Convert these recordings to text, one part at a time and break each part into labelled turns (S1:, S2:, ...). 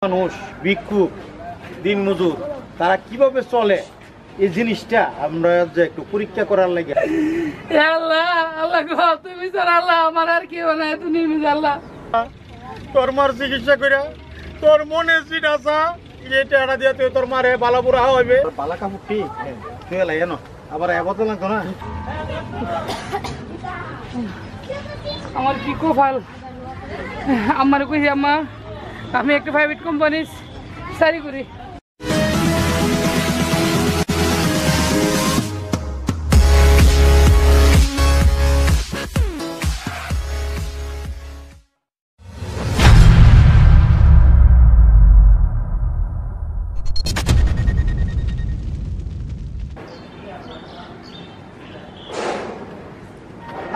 S1: মানুষ ভিক্ষুক দিনমজুর তারা কিভাবে চলে এই জিনিসটা আমরা যে একটু পরীক্ষা করার লাগে।
S2: আল্লাহ আল্লাহ গো তুমি স্যার আল্লাহ আমার আর কেউ নাই তুমি আল্লাহ
S1: তোর মার চিকিৎসা করে তোর মনে সিট আসা এটা এটা দিয়ে তুই তোর মারে বালা বুড়া হইবে বালা কাপড় ঠিক তুই এলাই না আবার এবত লাগতো না
S2: আমার কি কপাল আমার কইছি আম্মা আমি একটা প্রাইভেট কোম্পানি সারি করি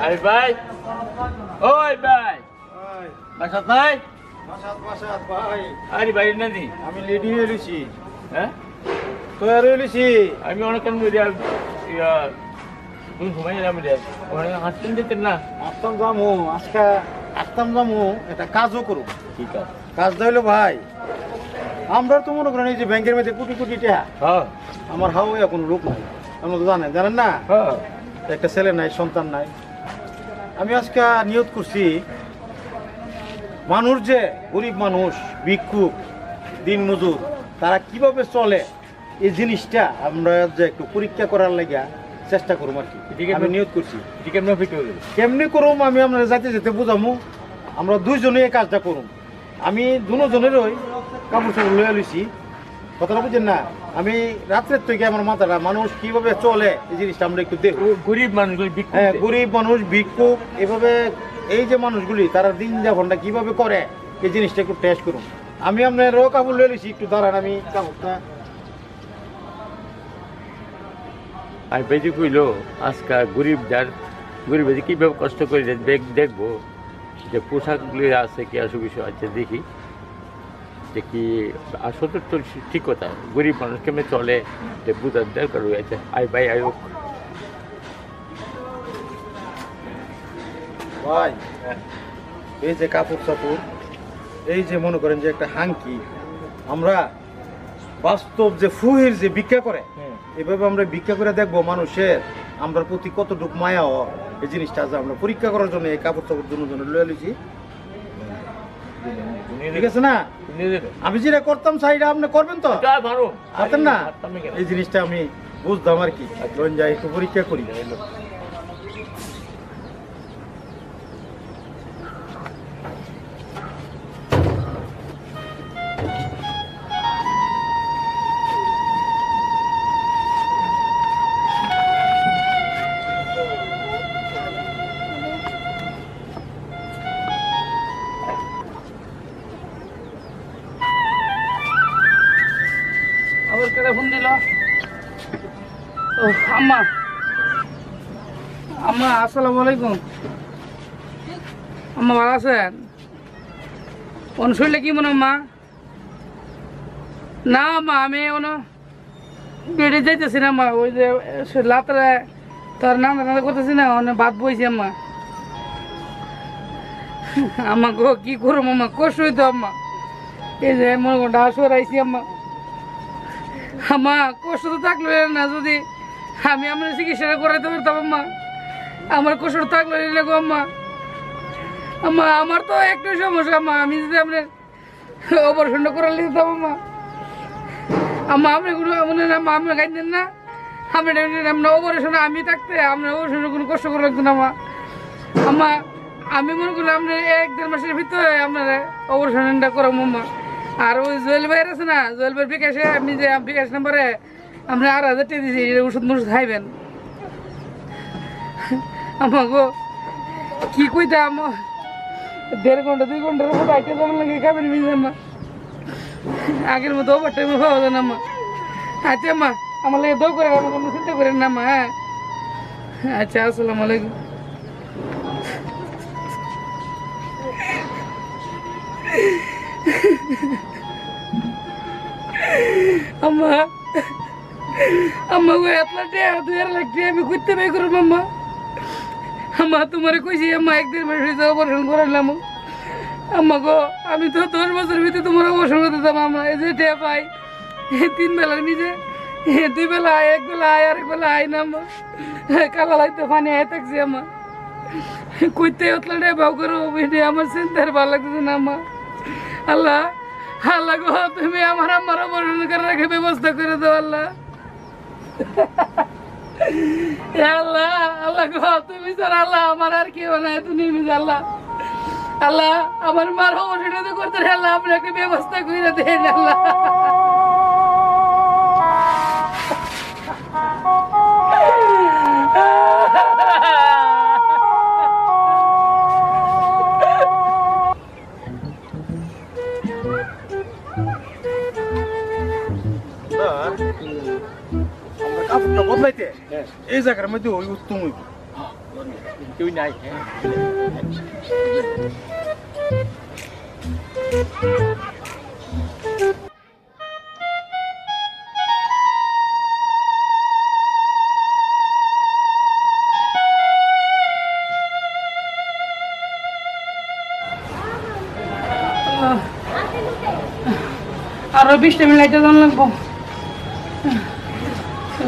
S3: আরে ভাই ওই ভাই বাসাত ভাই
S1: বাসাত ভাই
S3: আরে ভাই নানি
S1: আমি লেডি হয়ে রয়েছি
S3: হ্যাঁ
S1: তৈরি হয়েছি
S3: আমি অনেকক্ষণ তুমি ঘুমাই গেলাম অনেক হাঁটতেন যেতেন না
S1: আসতাম যামু আজকে আসতাম যামু একটা কাজও করুক
S3: ঠিক আছে
S1: কাজটা হইলো ভাই আমরা তো মনে করেন এই যে ব্যাংকের মধ্যে কোটি কোটি টাকা
S3: হ্যাঁ
S1: আমার হাওয়া কোনো লোক নাই আপনি তো জানেন না
S3: হ্যাঁ
S1: একটা ছেলে নাই সন্তান নাই আমি আজকে নিয়ত করছি মানুষ যে গরিব মানুষ ভিক্ষুক দিনমজুর তারা কিভাবে চলে এই জিনিসটা আমরা যে একটু পরীক্ষা করার লাগে চেষ্টা করুম আর কি আমি নিয়ত করছি কেমনি করুম আমি আপনারা যাইতে যেতে বুঝামু আমরা দুইজনে এই কাজটা করুম আমি দুজনেরই কাপড় চাপড় লইয়া লইছি কথাটা বুঝছেন না আমি রাত্রের থেকে আমার মাথাটা মানুষ কিভাবে চলে এই জিনিসটা আমরা একটু দেখব
S3: গরিব মানুষগুলি
S1: হ্যাঁ গরিব মানুষ ভিক্ষুক এভাবে এই যে মানুষগুলি তারা দিন যাপনটা কিভাবে করে এই জিনিসটা একটু টেস্ট করুন আমি আপনার কাপড় লয়ে লইছি একটু দাঁড়ান আমি কাপড়টা
S3: আর বেজি কইলো আজকে গরিব কীভাবে কষ্ট করে দেখবো যে পোশাকগুলি আছে কি আসু বিষয় আছে দেখি যে কি আসলে তো ঠিক কথা গরিব মানুষ কেমন চলে যে বুঝার দরকার রয়েছে আই ভাই আই হোক
S1: ভাই এই যে কাপড় চাপড় এই যে মনে করেন যে একটা হাঙ্কি আমরা বাস্তব যে ফুহির যে ভিক্ষা করে এভাবে আমরা ভিক্ষা করে দেখবো মানুষের আমরা প্রতি কতটুকু মায়া এই জিনিসটা আছে আমরা পরীক্ষা করার জন্য এই কাপড় চাপড় জন্য লয়ে লিছি ঠিক আছে না আমি যেটা করতাম সাইডা আপনি করবেন তো পারতেন না এই জিনিসটা আমি বুঝতাম আর কি যাই একটু পরীক্ষা করি
S2: ফোন দিল ও আম্মা আম্মা আসসালামু আলাইকুম আম্মা ভালো আছেন অন শরীরে কি মনে আম্মা না আম্মা আমি বেড়ে যাইতেছি না আম্মা ওই যে লাতরে তোর নান্দা করতেছি না অনেক ভাত বইছি আম্মা আম্মা গো কি করবো আম্মা কষ্ট হইতো আম্মা এই যে মনে করো ডাসর আইসি আম্মা আম্মা কষ্ট তো থাকলো না যদি আমি আমার চিকিৎসা করাইতে পারতাম আম্মা আমার কষ্ট থাকলো না গো আম্মা আম্মা আমার তো একটা সমস্যা আম্মা আমি যদি আপনার অপারেশনটা করে দিতাম আম্মা আম্মা আপনি কোনো মনে না আম্মা আপনি খাইতেন না আপনি অপারেশনে আমি থাকতে আপনার অপারেশনে কোনো কষ্ট করে লাগতো না আম্মা আম্মা আমি মনে করলাম আপনার 1-1.5 মাসের ভিতরে আপনার অপারেশনটা করাম আম্মা আর ওই জুয়েল ভাইয়ের আছে না জুয়েল ভাইয়ের বিকাশে আপনি যে বিকাশ নাম্বারে আপনি 8,000 টাকা দিয়েছি ওষুধ মুষুধ খাইবেন আমার গো কি কইতাম 1.5 ঘন্টা 2 ঘন্টার মতো আইতে যাবেন লাগে খাবেন মিজাম্মা আগের মতো ওভার টাইমে পাওয়া যায় না মা আচ্ছা মা আমার লাগে দোয়া করে আমার কোনো চিন্তা করেন না মা হ্যাঁ আচ্ছা আসসালামু আলাইকুম আম্মা আম্মা ওই এতলা টাকা 2 লাখ টাকা আমি করতে পাই করব আম্মা আম্মা তোমারে কইছি আম্মা 1-1.5 মাস হইছে অপারেশন করাইলাম আম্মা গো আমি তো 10 বছর ভিতরে তোমার অবসর দিতাম আমরা এই যে টেয়া পাই 3 বেলা নিজে 2 বেলা আয় 1 বেলা আয় আর 1 বেলা আয় না আম্মা কালা লাইতে পানি আয় থাকছি আম্মা কইতে অতলা ভাও করো বেটে আমার চিন্তার ভালো লাগতেছে না আম্মা আল্লাহ আল্লাহ গো তুমি আমার আম্মার অবসর করে রাখে ব্যবস্থা করে দাও আল্লাহ আল্লাহ আল্লাহ গো তুমি স্যার আল্লাহ আমার আর কেউ নাই তুমি আল্লাহ আল্লাহ আমার মার অবসর করতে আল্লাহ আপনাকে ব্যবস্থা করে দেন আল্লাহ
S1: কাপড়টা বদলাইতে এই জায়গার মধ্যে ওই উত্তম হইব
S3: কেউ নাই
S2: আরো 20টা মিনিট লাইটে দাম লাগবো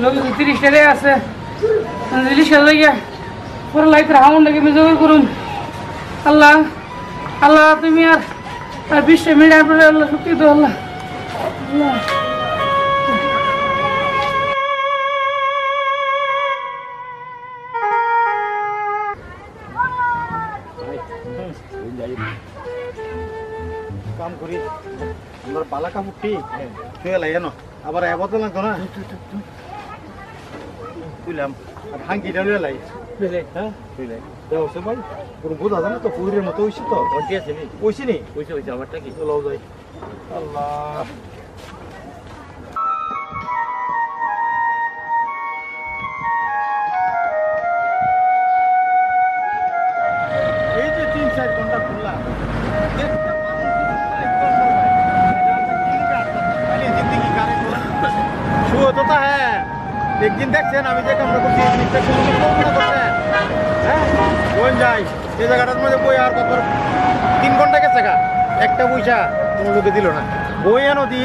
S2: লোক 30 টাকা আছে রিক্সা লইয়া পুরো লাইটের হাউন্ডটাকে আমি জোগাড় করুন আল্লাহ আল্লাহ তুমি আর 20টা মিনিট আপনার আল্লাহ সত্যি তো আল্লাহ আল্লাহ
S1: কাম করি আমার বালা কাপড়টি শুয়ে লাগে না আবার এবতো লাগতো না তুইলাম আর হাঙ্কিটা লুয়ে লাই হ্যাঁ তুইলাই তো ভাই কোনো বোঝা যায় না তো পুরীর মতো হইছি তো
S3: ওটি আছে নি
S1: হইছি নি
S3: হইছে আমারটা কি
S1: চলো যাই আল্লাহ এই যে 3-4 ঘন্টা ঘুরলাম होता है एक दिन দেখছেন আমি যে কামটা করছি জিনিসটা কোনো কল্পনা করছেন হ্যাঁ কোন যাই এই জায়গাটার মধ্যে বই আর কত 3 ঘন্টা গেছে গা একটা পয়সা কোনো লোকে দিল না বই আনো দি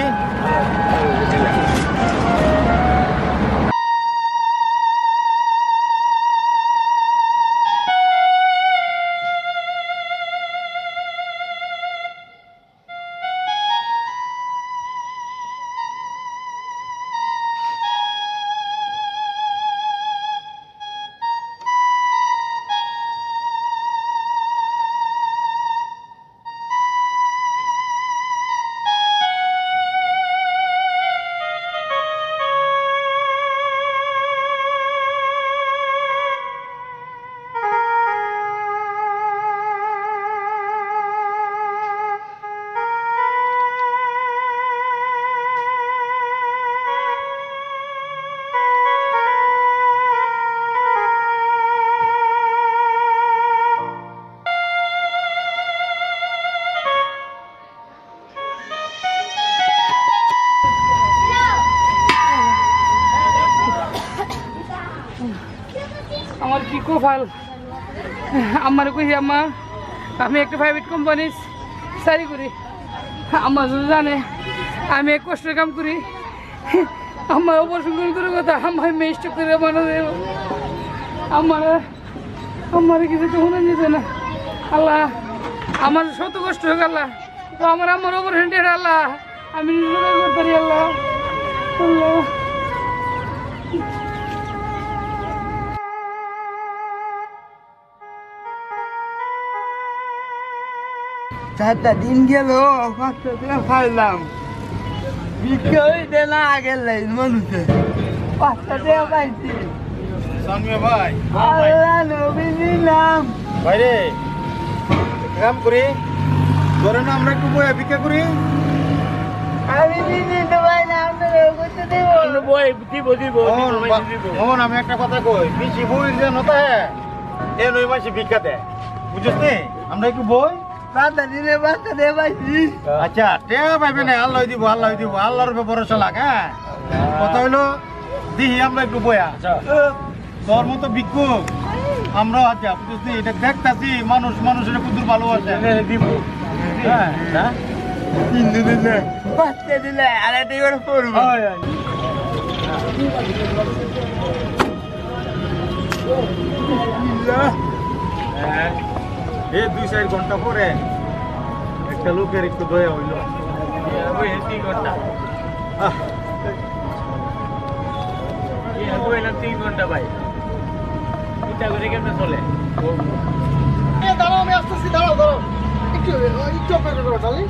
S2: আমার কি কপাল আমার কই আম্মা আমি একটা প্রাইভেট কোম্পানির চাকরি করি আমার যদি জানে আমি এক কষ্টের কাম করি আমার অপারেশন করে কথা আমার মেস্ট করে বানাবে আমার কিছু তো মনে যেতে না আল্লাহ আমার শত কষ্ট হোক আল্লাহ তো আমার অপারেশন ডেট আল্লাহ আমি নিজে করতে পারি আল্লাহ আল্লাহ
S4: চারটা দিন গেল খাইলাম বিক্রি দেনা গেলে মানুষের 5টা টাকা পাইছি
S1: সঙ্গে ভাই
S4: আল্লাহ নবী নিলাম
S1: ভাই রে কাম করি ধরে না আমরা একটু বইয়া ভিক্ষা করি
S4: আমি দিতে পারি না আপনারা করতে দেবো
S3: বই দিব
S1: মোহন আমি একটা কথা কই বেশি বই যে নতা হ্যাঁ এ নই মাসে ভিক্ষা দেয় বুঝছিস নি আমরা একটু বই
S4: চারটা দিনে 5টা টাকা পাইছি
S1: আচ্ছা টেয়া পাইবে না আল্লাহ দিব আল্লাহর উপর ভরসা লাগ হ্যাঁ কথা হইলো দিহি আমরা একটু বয়া তোর মতো ভিক্ষুক আমরাও আচ্ছা বুঝছিস এটা দেখতাছি মানুষের কুদুর ভালোবাসে
S3: দিব
S1: হ্যাঁ না
S4: তিনটে দিলে পাঁচটা দিলে আর একটা করে পড়বো
S1: এই 2-4 ঘন্টা পরে একটা লোকের একটু দয়া হইল
S3: 3 ঘন্টা
S1: আহ,
S3: 3 ঘন্টা ভাই চিন্তা করে কেমনে চলে
S5: দাঁড়াও আমি আসতেছি দাঁড়াও দাঁড়াও একটু একটু অপেক্ষা করো ডালি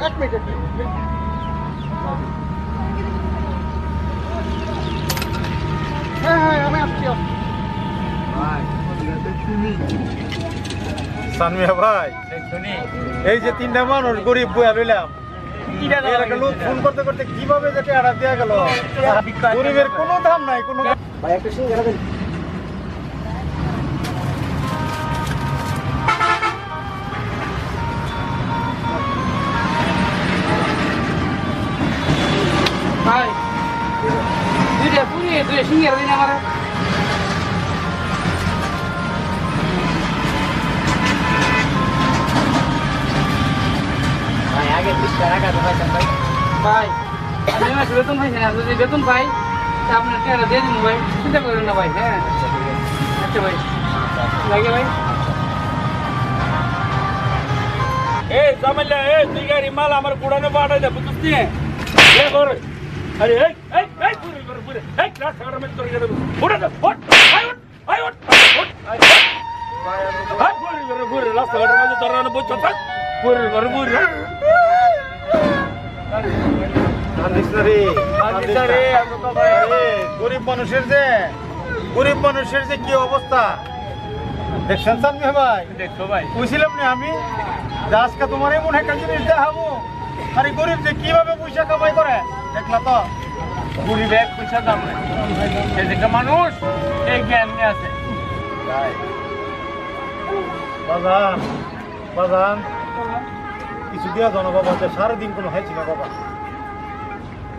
S5: 1 মিনিট হ্যাঁ হ্যাঁ আমি আসছি
S1: সানমিয়া ভাই
S3: শুনি
S1: এই যে 3টা মানুষ গরিব বইয়া লইলাম এর একটা লোক ফোন করতে করতে কিভাবে যে টাকা দেয়া গেল গরিবের কোনো দাম নাই কোনো
S5: ভাই একটা সিঙ্গারা দেন
S2: ভাই দুইটা পুরি দুইটা সিঙ্গারা দিন আমার
S4: ভাই আগে 20 টাকা তো পাইতাম ভাই
S2: ভাই আমি মাসে বেতন পাইছি না যদি বেতন পাই তা আপনার টাকা দিয়ে দিন ভাই চিন্তা করেন না ভাই হ্যাঁ আচ্ছা ভাই লাগে ভাই
S3: এই জামাইলা এই তুই গাড়ি মাল আমার কুড়ানে পাঠাই দে বুঝছিস নি এ বড় আরে এই পুরি এই রাস্তা করে মেন তোর গেলে ওড়া দে ওট আই ওট হাই পুরি রাস্তা করে মাঝে তোর না বুঝছ থাক পুরি
S1: কান্দিস না রে, আরে, গরিব মানুষের যে কি অবস্থা দেখছেন সানমিয়া ভাই
S3: দেখো ভাই
S1: বুঝছিলাম না আমি যে আজকে তোমার এমন একটা জিনিস দেখাবো আরে গরিব যে কিভাবে পয়সা কামাই করে দেখলা তো
S3: পুরি ব্যাগ পয়সা দাম নাই এই যে মানুষ এই জ্ঞান নিয়ে আছে
S1: বাজান বাজান কিছু দেওয়া জানো বাবা যে সারাদিন কোনো হয়েছি না বাবা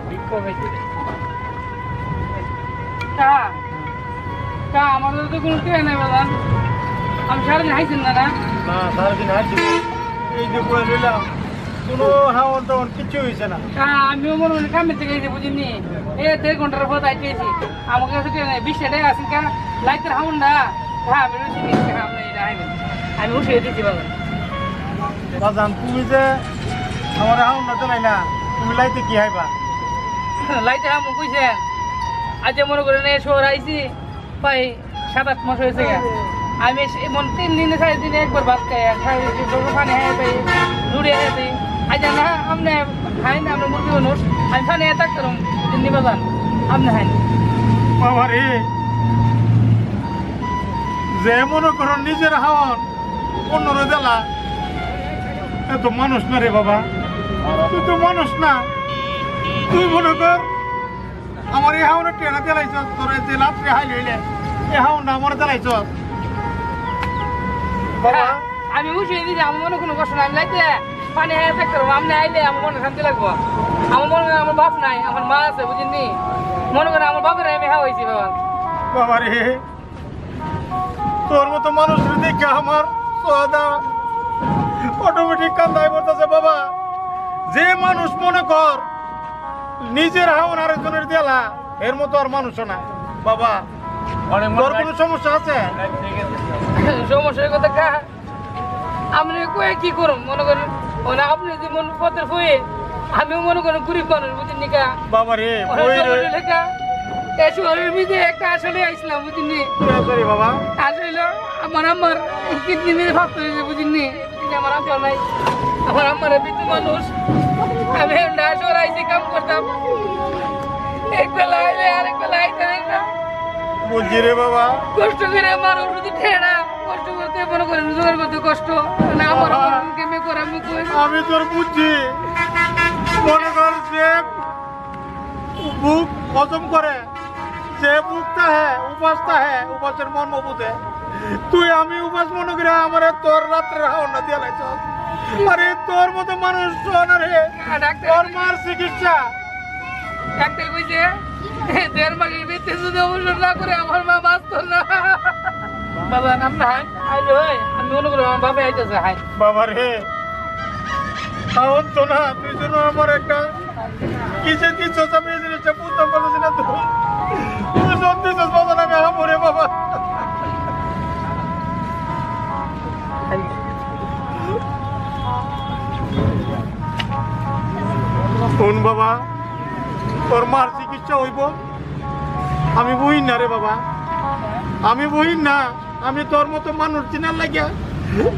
S3: বিক্ষোভ হয়েছে
S2: কা কা আমাদের তো কোনো ট্রেন নেই বাজান আমি সারাদিন হাইছেন না না
S1: না সারাদিন হাঁটছি এই যে বয়ে রইলাম কোনো হাওয়ান টাওয়ান কিছু হয়েছে না
S2: কা আমিও মনে মনে কামের থেকে এসে বুঝিনি এ 1.5 ঘন্টার পর আইতেছি আমাকে কাছে ট্রেনে 20 টাকা আছে কা লাইটের হাউন না হ্যাঁ আমি রুচি নিচ্ছি আপনি এটা আইবেন আমি উঠে দিচ্ছি বাজান
S1: বাজান তুমি যে আমার হাওন না চালাই না তুমি লাইতে কি হাইবা
S2: লাইটে হামু কইছেন আজ মনে করেন এই শহর আইছি প্রায় 7-8 মাস হয়েছে গা আমি এমন 3 দিনে 4 দিনে একবার ভাত খাই পানি খাই পাই রুড়ি খাই পাই আজ না আপনি খাই না আপনি মুরগি মানুষ আমি পানি থাকতাম দিন বাজান আপনি খাই
S1: বাবা রে যে মনে করো নিজের হাওয়ান অন্যরে দেলা এত মানুষ না রে বাবা তুই তো মানুষ না তুই মনে কর আমার এই হাওনে ট্রেনে দেলাইছ তোর যে রাত্রে হাই লইলে এই হাওনটা আমার দেলাইছ বাবা
S2: আমি উঠিয়ে দিছি আমার মনে কোনো কষ্ট নাই আমি লাইতে পানি খাই থাকতাম আপনি আইলে আমার মনে শান্তি লাগবো আমার মনে করেন আমার বাপ নাই আমার মা আছে বুঝিনি মনে করেন আমার বাপের আমি খাওয়াইছি বাবা
S1: বাবা রে তোর মতো মানুষ দেখে আমার সদা অটোমেটিক কান্দাই বলতেছে বাবা যে মানুষ মনে কর নিজের হাওন আরেকজনের দেলা এর মতো আর মানুষ না বাবা
S3: অনেক
S1: তোর কোনো সমস্যা আছে
S2: সমস্যার কথা কা আপনি কয়ে কি করুন মনে করেন মানে আপনি যে মন পথের হয়ে আমিও মনে করেন গরিব মানুষ বুঝিনি কা
S1: বাবা রে
S2: লেখা এই শহরের ভিতরে একটা আসলে আইসলাম বুঝিনি
S1: সরি বাবা
S2: আসলে আমার কিডনি মেরে ভাবতে হয়েছে বুঝিনি আমার আম্মা নাই আমার আম্মার বিদ্যু মানুষ আমি শহর আইসি কাম করতাম এক বেলা আইলে আরেক বেলা আইতে না
S1: বুঝছি রে বাবা
S2: কষ্ট করে আমার ওষুধ ঠেড়া কষ্ট করতে মনে করেন জোগাড় করতে কষ্ট না আমার কেমে করে আমি কই
S1: আমি তোর বুঝছি মনে কর যে বুক হজম করে যে বুকটা হ্যাঁ উপাসের মর্ম বুঝে তুই আমি উপাস মনে করে আমার তোর রাত্রে হাওনা দিয়ে লাইছ আরে তোর মতো মানুষ না রে তোর মার চিকিৎসা
S2: ডাক্তার কইছে 1.5 মাসের ভিতরে যদি অবসর না করে আমার মা বাঁচত না বাবা নাম না আইলো আমি আমি মনে করি আমার বাবা আইতেছে হাই
S1: বাবা রে তো না তুই যেন আমার একটা কিসের কি আমি এই জিনিসটা বুঝতে পারছি না তো তুই সত্যি বাবা আমি আমরে বাবা শোন বাবা তোর মার চিকিৎসা হইব আমি বহিন না রে বাবা আমি বহিন না আমি তোর মতো মানুষ চিনার লাগিয়া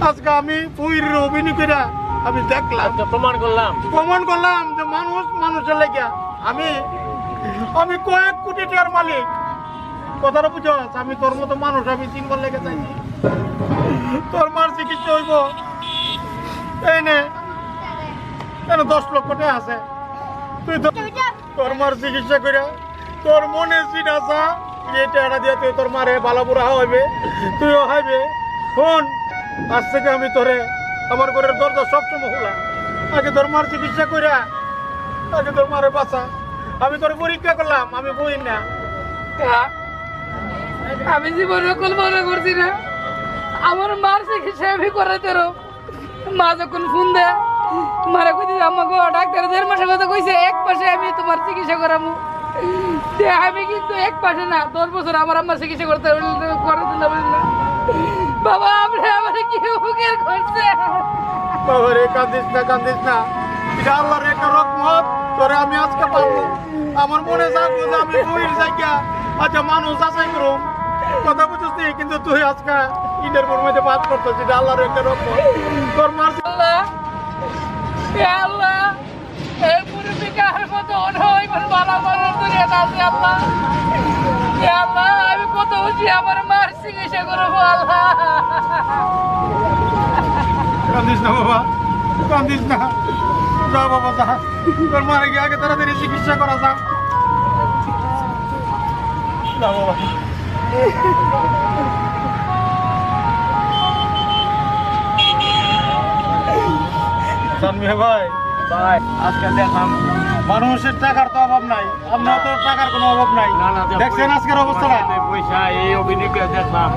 S1: আজকে আমি বহির অভিনয় করে আমি দেখলাম
S3: প্রমাণ করলাম
S1: যে মানুষ মানুষের লাগিয়া আমি আমি কয়েক কোটি টাকার মালিক কথাটা বুঝছ আমি তোর মতো মানুষ আমি চিনবার লেগে চাইছি তোর মার চিকিৎসা হইব এই নে 10 লক্ষ টাকা আছে তুই তোর মার চিকিৎসা করে তোর মনে চিট আসা এই টাকাটা দিয়ে তুই তোর মারে ভালো বুড়া হইবে তুইও হাইবে শোন আজ থেকে আমি তোরে আমার ঘরের দরজা সবসময় খোলা আগে তোর মার চিকিৎসা করে আগে তোর মারে বাঁচা আমি তোর পরীক্ষা করলাম আমি বই না
S2: আমি জীবনে কল্পনা করছি না আমার মার চিকিৎসা আমি করাতে মা যখন ফোন দেয় মারা কইতে আমাকে ডাক্তার 1.5 মাসের কথা কইছে 1 মাসে আমি তোমার চিকিৎসা করাবো আমি কিন্তু 1 মাসে না 10 বছর আমার আম্মার চিকিৎসা করতে না বাবা আপনি আমার কি উপকার করছে
S1: বাবা রে কান্দিস না এটা আল্লাহর একটা রহমত তোরে আমি আজকে পাবো আমার মনে যাবো যে আমি বইয়ের জায়গা আচ্ছা মানুষ যাচাই করো কথা বুঝছিস কিন্তু তুই আজকে ইন্টার মধ্যে বাদ করতেছিস এটা আল্লাহর একটা রহমত তোর মার
S2: আল্লাহ আল্লাহ এই মুরব্বিকার মতো অনয় কোন ভালো মানুষ দুনিয়া আছে আল্লাহ আল্লাহ আমি কত উঠি আমার মার চিকিৎসা করবো আল্লাহ
S1: কান্দিস না বাবা কান্দিস না যা বাবা যা তোর মারে গিয়ে আগে তাড়াতাড়ি চিকিৎসা করা যা যা বাবা ভাই
S3: ভাই আজকে দেখলাম
S1: মানুষের টাকার তো অভাব নাই আপনার তো টাকার কোনো অভাব নাই দেখছেন আজকের অবস্থাটা
S3: পয়সা এই অভিনয় দেখলাম